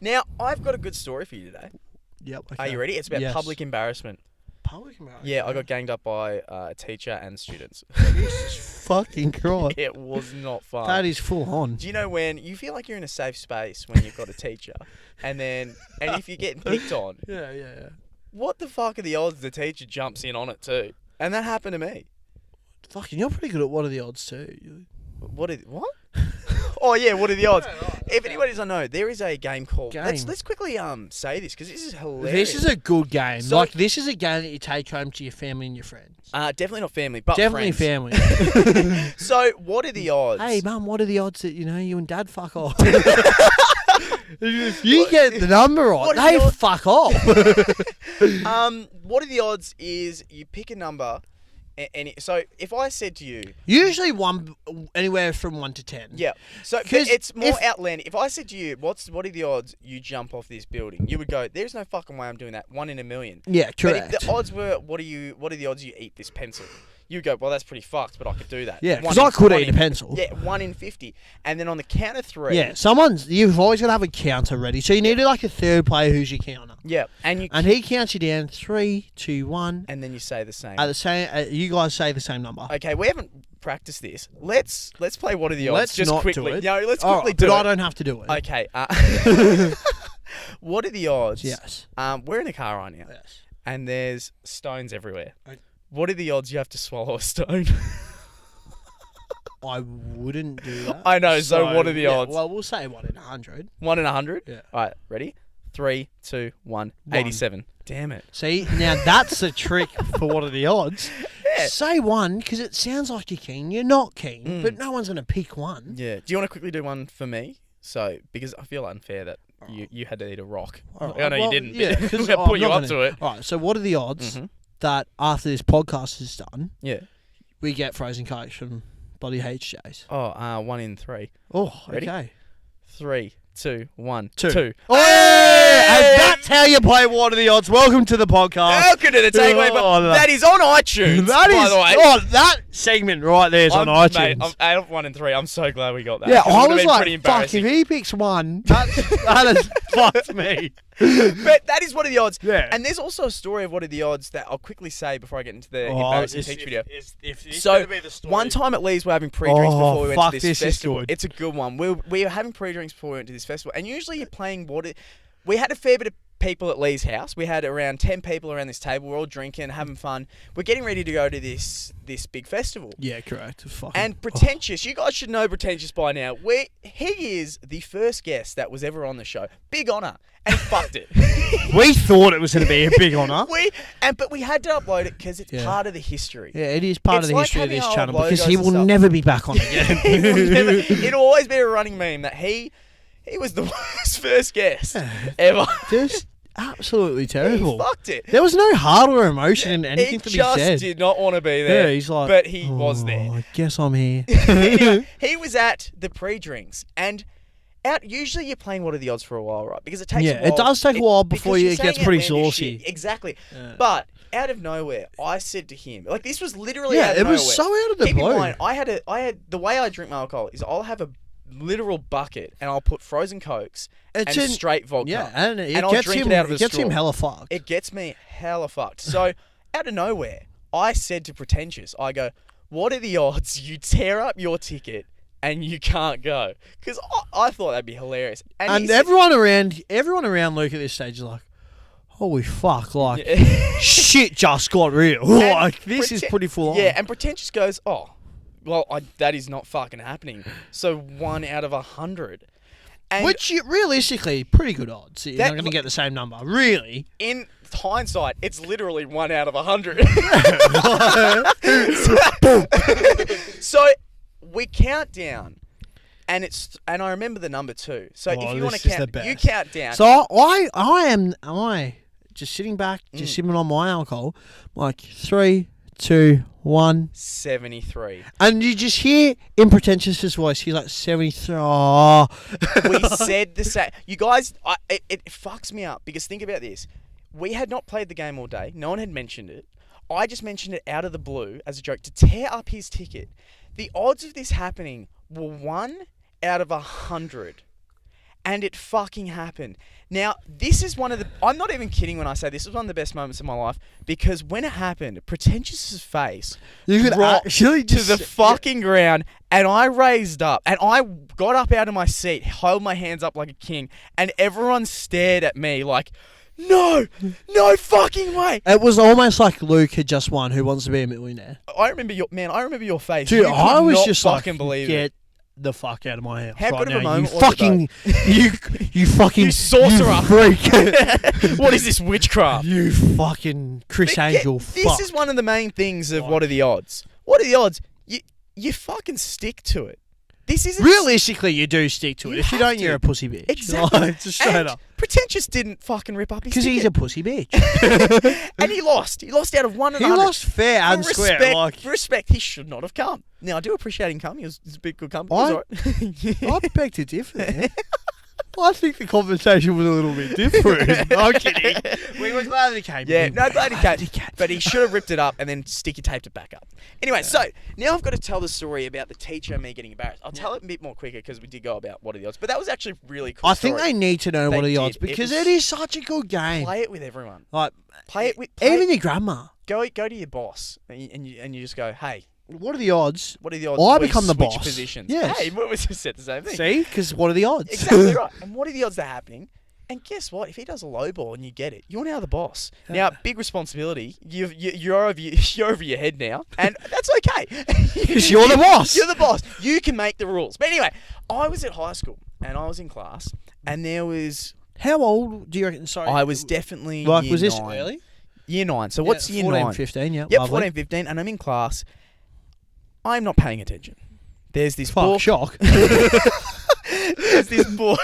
Now, I've got a good story for you today. Yep. Okay. Are you ready? It's about public embarrassment. Public embarrassment? Yeah, I got ganged up by a teacher and students. Jesus fucking Christ. It was not fun. That is full on. Do you know when you feel like you're in a safe space when you've got a teacher, and if you're getting picked on, Yeah. what the fuck are the odds the teacher jumps in on it too? And that happened to me. Fucking, you're pretty good at what are the odds too. What? Oh yeah, what are the odds? If anybody doesn't know, there is a game called. Let's quickly say this because this is hilarious. This is a good game. So, this is a game that you take home to your family and your friends. Definitely not family, but Definitely friends. family. So what are the odds? Hey mum, what are the odds that you and dad fuck off? If you get the number right, they fuck off. What are the odds? Is you pick a number. So if I said to you... Usually anywhere from 1 to 10. Yeah. So it's more outlandish. If I said to you, what are the odds you jump off this building? You would go, there's no fucking way I'm doing that. 1 in a million. Yeah, correct. But if the odds were, what are the odds you eat this pencil? You go, well, that's pretty fucked, but I could do that. Yeah, because I could eat a pencil. Yeah, 1 in 50. And then on the count of 3... Yeah, you've always got to have a counter ready. So you need like a third player who's your counter. Yeah. And he counts you down 3, 2, 1. And then you say the same. You guys say the same number. Okay, we haven't practiced this. Let's play what are the odds. Let's just not quickly. do it. No, let's quickly do it. But I don't have to do it. Okay. What are the odds? Yes. We're in a car right now. Yes. And there's stones everywhere. Okay. What are the odds you have to swallow a stone? I wouldn't do that. I know, so what are the odds? Well, we'll say 1 in 100. 1 in 100? Yeah. All right, ready? 3, 2, 1. 87. Damn it. See, now that's a trick for what are the odds. Yeah. Say 1, because it sounds like you're keen. You're not keen, but no one's going to pick 1. Yeah. Do you want to quickly do one for me? So, because I feel unfair that you had to eat a rock. Right, I know you didn't. Yeah, We're going to put you up to it. All right, so what are the odds that after this podcast is done, we get frozen cakes from Bloody HJ's? Oh, 1 in 3. Oh, ready? Okay. 3, 2, 1, 2. 2. Oh, and that's how you play What Are the Odds. Welcome to the podcast. Welcome to the TakeAway. That is on iTunes, by the way. Oh, that segment right there is on iTunes. Mate, I'm out of 1 in 3. I'm so glad we got that. Yeah, I was like, fuck, if he picks 1, that has fucked me. But that is what are the odds. Yeah. And there's also a story of what are the odds that I'll quickly say before I get into the embarrassing teach video. So, one time at Leeds we're having pre-drinks before we went to this festival. Is good. It's a good one. We were having pre-drinks before we went to this festival. And usually you're playing we had a fair bit of people at Lee's house. We had around 10 people around this table. We're all drinking, having fun. We're getting ready to go to this big festival. Yeah, correct. And Pretentious, you guys should know Pretentious by now. He is the first guest that was ever on the show. Big honour. And he fucked it. We thought it was going to be a big honour. But we had to upload it because it's part of the history. Yeah, it is part of the history of this channel because he will stuff. never be back on again. It'll always be a running meme that he was the worst first guest ever. Just absolutely terrible. He fucked it. There was no heart or emotion in anything to be said. He just did not want to be there. Yeah, he's like, but he was there. I guess I'm here. Anyway, he was at the pre-drinks and usually you're playing what are the odds for a while, right? Because it takes a while. It does take a while before it gets pretty saucy. Exactly. Yeah. But out of nowhere, I said to him, like this was literally out of nowhere. Yeah, it was so out of the blue. Keep in mind, I had the way I drink my alcohol is I'll have a literal bucket and I'll put frozen Cokes and straight vodka. Yeah, and I'll drink it out of a straw. It gets him hella fucked. It gets me hella fucked. So out of nowhere, I said to Pretentious, I go, what are the odds you tear up your ticket and you can't go? Because I thought that'd be hilarious. And everyone around Luke at this stage is like, holy fuck, like, shit just got real. Like, this is pretty full on. Yeah, and Pretentious goes, oh, well, that is not fucking happening. So 1 out of 100. And which, realistically, pretty good odds. You're not going to get the same number. Really? In hindsight, it's literally 1 out of 100. So we count down. And I remember the number 2. So if you want to count, you count down. So I am just sitting back, just sipping on my alcohol, like 3, 2, 1. 73. And you just hear in Pretentious's voice, he's like 73. Oh. We said the same. You guys, it fucks me up because think about this. We had not played the game all day. No one had mentioned it. I just mentioned it out of the blue as a joke to tear up his ticket. The odds of this happening were 1 out of 100. And it fucking happened. Now, this is one of the... I'm not even kidding when I say this was one of the best moments of my life, because when it happened, Pretentious's face dropped actually to the fucking ground, and I raised up, and I got up out of my seat, held my hands up like a king, and everyone stared at me like, no fucking way. It was almost like Luke had just won Who Wants to Be a Millionaire. I remember your face. Dude, You could I was not just fucking like, believe get it. the fuck out of my house How right good of a now. moment You was it, fucking, you fucking, You sorcerer. you freak. What is this witchcraft? You fucking Chris But Angel. this Fuck. is one of the main things of What Are the Odds? What are the odds? You fucking stick to it. This isn't... Realistically, you do stick to it. You If you have don't, to. you're a pussy bitch. Exactly. Like, just straight And up. Pretentious didn't fucking rip up his Because he's ticket. a pussy bitch. And he lost. He lost out of 1 and He lost fair and square. For respect, he should not have come. Now, I do appreciate him coming. He's a big good company. I beg to differ. Man. I think the conversation was a little bit different. I'm kidding. We were glad that he came. Yeah, no, glad he came. But he should have ripped it up and then sticky taped it back up. Anyway, so now I've got to tell the story about the teacher and me getting embarrassed. I'll tell it a bit more quicker because we did go about What Are the Odds. But that was actually really cool. I think they need to know They what are the did. odds because It was- it is such a good game. Play it with everyone. Like, Play it with... even your grandma. Go to your boss and you just go, hey, What are the odds? what are the odds? I we become the switch boss. Positions. Yes. Hey, we just said the same thing. See? Because what are the odds? Exactly right. And what are the odds that happening? And guess what? If he does a low ball and you get it, you're now the boss. Now, big responsibility. You're over your head now, and that's okay. Because you're the boss. You're the boss. You can make the rules. But anyway, I was at high school and I was in class, and there was... How old do you reckon? Sorry. I was definitely Like, year was this 9. early? Year 9. So what's year 14, 9? 15, yeah. Yep, lovely. 14, 15, and I'm in class. I'm not paying attention. There's this Fuck, book. shock. There's this book,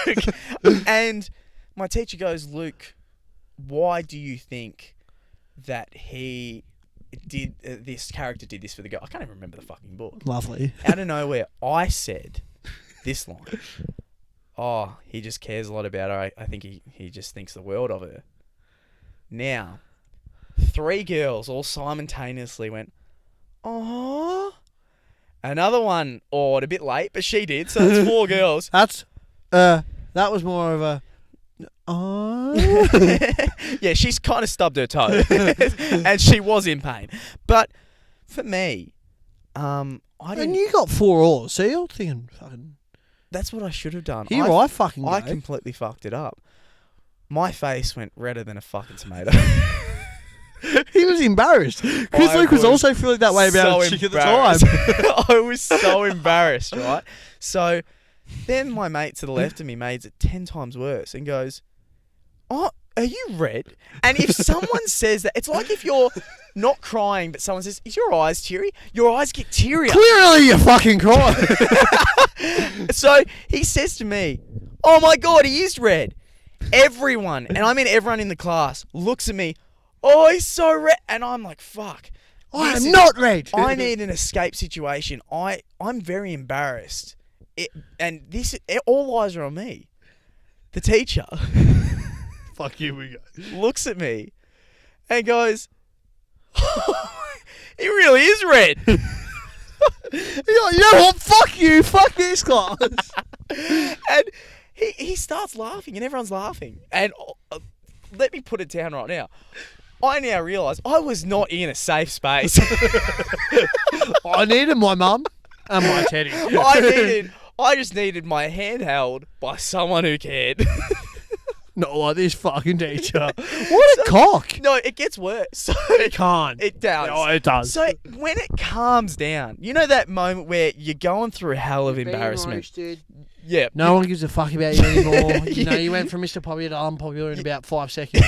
and my teacher goes, Luke, why do you think that he did this character did this for the girl? I can't even remember the fucking book. Lovely. Out of nowhere, I said this line. Oh, he just cares a lot about her. I think he just thinks the world of her. Now, 3 girls all simultaneously went, oh. Another one awed a bit late, but she did. So it's 4 girls. That was more of a... Yeah, she's kind of stubbed her toe. And she was in pain. But for me, I didn't... And you got 4 oars, so you're thinking, fucking... That's what I should have done. Here I fucking go. I completely fucked it up. My face went redder than a fucking tomato. He was embarrassed. Because I Luke was was also feeling that way about so chick at the time. embarrassed. I was so embarrassed, right? So then my mate to the left of me made it 10 times worse and goes, oh, are you red? And if someone says that, it's like if you're not crying, but someone says, is your eyes teary? Your eyes get tearier. Clearly you're fucking crying. So he says to me, oh my God, he is red. Everyone, and I mean everyone in the class, looks at me, oh, he's so red. And I'm like, fuck. I am not red. I need an escape situation. I'm very embarrassed. All eyes are on me. The teacher Fuck you, we go. looks at me and goes, he really is red. You know what? Fuck you. Fuck this class. And he starts laughing and everyone's laughing. And let me put it down right now. I now realise I was not in a safe space. I needed my mum and my teddy. I just needed my hand held by someone who cared. Not like this fucking teacher. What a cock. No, it gets worse. So It can't. It does. Oh, it does. So when it calms down, you know that moment where you're going through a hell of embarrassment. Yeah. No one gives a fuck about you anymore. You know, you went from Mr. Popular to unpopular in about 5 seconds.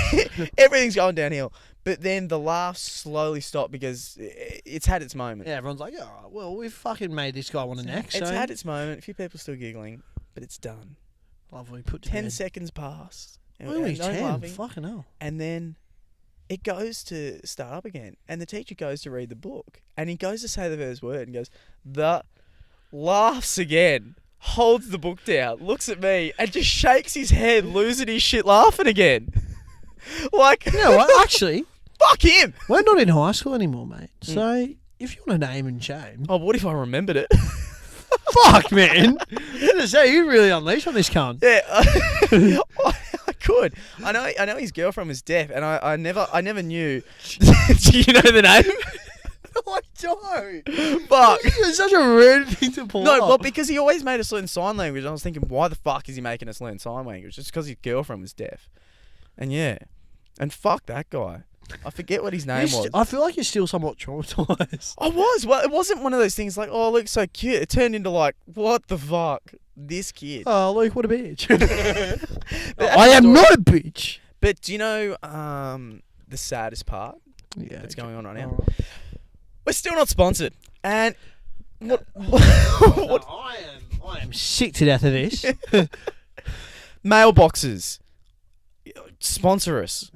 Everything's going downhill. But then the laughs slowly stop because it's had its moment. Yeah, everyone's like, all right, well, we've fucking made this guy want a neck. It's so had its moment. A few people still giggling, but it's done. lovely. Put to 10 bed. seconds pass. And Only no 10. laughing. Fucking hell. And then it goes to start up again. And the teacher goes to read the book. And he goes to say the first word and goes, laughs again, holds the book down, looks at me, and just shakes his head, losing his shit laughing again. Like, You know what? Actually, fuck him. we're not in high school anymore, mate. So if you want a name and shame, Oh, what if I remembered it? Fuck, man. I was gonna say, you really unleashed on this cunt. Yeah, I could. I know his girlfriend was deaf, and I never knew. Do you know the name? No, I don't. Fuck. It's such a weird thing to pull No, up. well, because he always made us learn sign language. And I was thinking, why the fuck is he making us learn sign language? Just because his girlfriend was deaf. And yeah. And fuck that guy. I forget what his name was. I feel like you're still somewhat traumatized. I was. Well, it wasn't one of those things like, oh, Luke's so cute. It turned into like, what the fuck? This kid. Oh, Luke, what a bitch. But I am not a bitch. But do you know the saddest part Yeah, that's going on right All now? right. We're still not sponsored. And what? I am sick to death of this. Mailboxes. Sponsor us.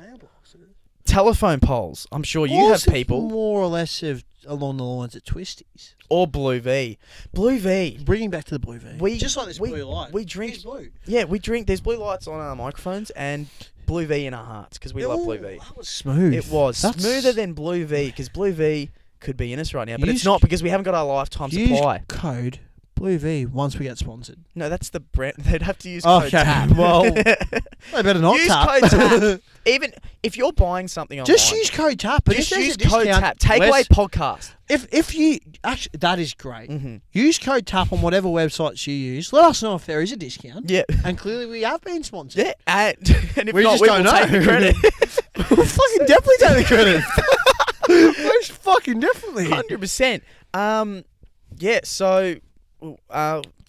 Telephone poles. I'm sure you have people. More or less along the lines of Twisties. Or Blue V. Blue V. Bringing back to the Blue V. Just like this blue light. We drink. It's blue. Yeah, we drink. There's blue lights on our microphones and Blue V in our hearts because we love Blue V. That was smooth. It was smoother than Blue V because Blue V could be in us right now, but it's not because we haven't got our lifetime supply. Use code Blue V once we get sponsored. No, that's the brand. They'd have to use code TAP. Well, they better not use tap. code TAP. Even if you're buying something online, Just use code TAP. But just if use there's a code discount, TAP. TakeAway podcast. If you actually, that is great. Mm-hmm. Use code TAP on whatever websites you use. Let us know if there is a discount. Yeah. And clearly we have been sponsored. Yeah. And if We not, just we don't will take know. the credit. We'll fucking definitely take the credit. Most fucking definitely. 100%. Yeah. So,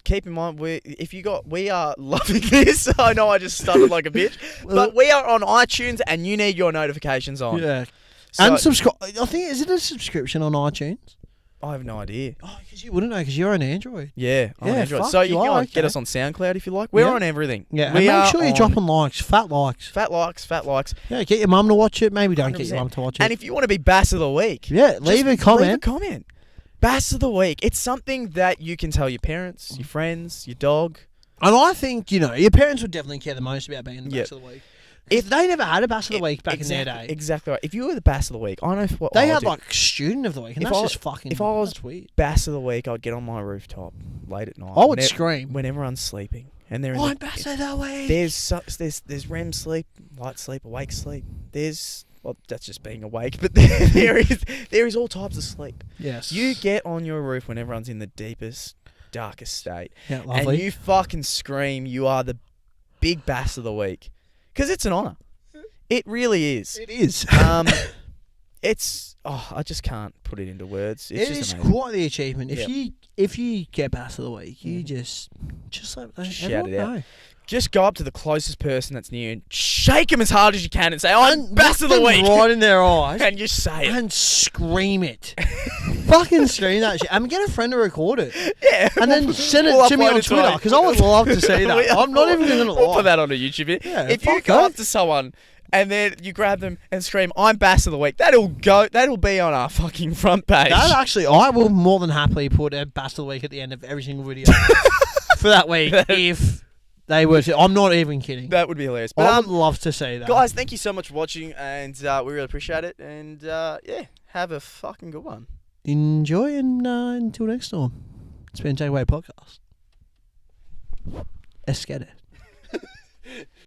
keep in mind, we are loving this. I know I just stuttered like a bitch, but we are on iTunes, and you need your notifications on. Yeah. So, And subscribe. I think, is it a subscription on iTunes? I have no idea. Oh, because you wouldn't know because you're on Android. Yeah, on Yeah, Android. fuck, So you you can are, get okay. us on SoundCloud if you like. We're Yeah. on everything. Yeah, We and are make sure you're on dropping likes, fat likes. fat likes. Yeah, get your mum to watch it. Maybe don't get your 100%. mum to watch it. And if you want to be Bass of the Week, yeah, leave a comment. Leave a comment. Bass of the Week. It's something that you can tell your parents, your friends, your dog. And I think, your parents would definitely care the most about being the Yep. Bass of the Week. If they never had a Bass of the Week back in their day. Exactly right. If you were the Bass of the Week, I know what They I would had do. like Student of the Week, and If that's I- just fucking. if I was that's weird. Bass of the Week, I'd get on my rooftop late at night. I would when scream. when everyone's sleeping and they're in I'm the, Bass of the Week. there's REM sleep, light sleep, awake sleep. Well, that's just being awake, but there is all types of sleep. Yes. You get on your roof when everyone's in the deepest, darkest state, Yeah, lovely. and you fucking scream. You are the big Bass of the Week because it's an honor. It really is. It is. I just can't put it into words. It It's just is amazing. quite the achievement. Yep. If you get Bass of the Week, you just let Shout everyone it out. know. Just go up to the closest person that's near you and shake them as hard as you can and say, I'm Bass of the Look Week. them right in their eyes. And you say it. And scream it. Fucking scream that shit. And get a friend to record it. Yeah. And then send we'll it to me upload on it to Twitter our- because I would love to see that. I'm not even going to We'll put lie. that on a YouTube video. Yeah, If you fuck go it. up to someone and then you grab them and scream, I'm Bass of the Week, that'll be on our fucking front page. That actually, I will more than happily put a Bass of the Week at the end of every single video for that week if they were to. I'm not even kidding. That would be hilarious. I But would love to see that. guys, thank you so much for watching, and we really appreciate it. And yeah, have a fucking good one. Enjoy and until next time. It's been TakeAway Podcast. Escada.